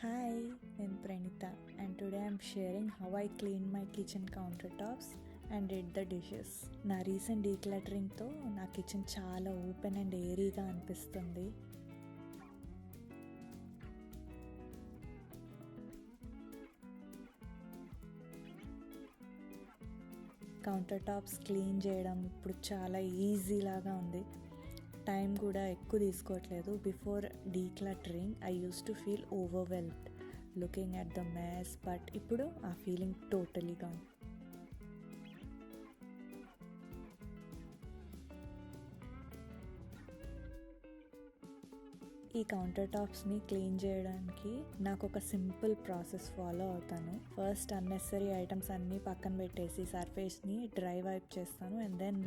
Hi, నేను Praneetha and today I'm sharing how I cleaned my kitchen countertops and did the dishes. నా recent డీక్లటరింగ్తో నా kitchen చాలా open and ఏరీగా అనిపిస్తుంది. Counter tops clean చేయడం ఇప్పుడు చాలా ఈజీ లాగా ఉంది. టైం కూడా ఎక్కువ తీసుకోవట్లేదు. Before decluttering I use to feel overwhelmed looking at the mess, but ఇప్పుడు ఆ ఫీలింగ్ టోటలీ గాన్. ఈ కౌంటర్ టాప్స్ని క్లీన్ చేయడానికి నాకు ఒక సింపుల్ ప్రాసెస్ ఫాలో అవుతాను. ఫస్ట్ అన్నెసరీ ఐటమ్స్ అన్నీ పక్కన పెట్టేసి సర్ఫేస్ని డ్రై వైప్ చేస్తాను అండ్ దెన్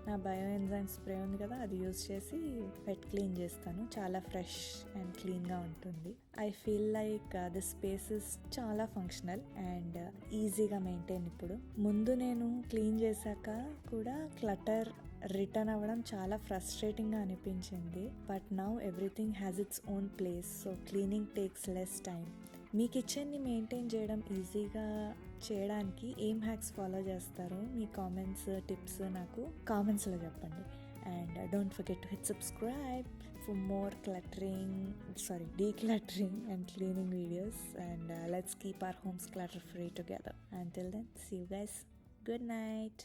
నా బయో ఎంజైమ్ స్ప్రే ఉంది కదా, అది యూజ్ చేసి వెట్ క్లీన్ చేస్తాను. చాలా ఫ్రెష్ అండ్ క్లీన్గా ఉంటుంది. I feel like the spaces చాలా ఫంక్షనల్ అండ్ ఈజీగా మెయింటైన్. ఇప్పుడు ముందు నేను క్లీన్ చేశాక కూడా క్లటర్ రిటర్న్ అవ్వడం చాలా ఫ్రస్ట్రేటింగ్గా అనిపించింది. But now everything has its own place, so cleaning takes less time. మీ కిచెన్ని మెయింటైన్ చేయడం ఈజీగా చేయడానికి ఏం హ్యాక్స్ ఫాలో చేస్తారో మీ కామెంట్స్, టిప్స్ నాకు కామెంట్స్లో చెప్పండి. And don't forget to hit subscribe for more decluttering and cleaning videos, and let's keep our homes clutter free together. Until then, see you guys. Good night.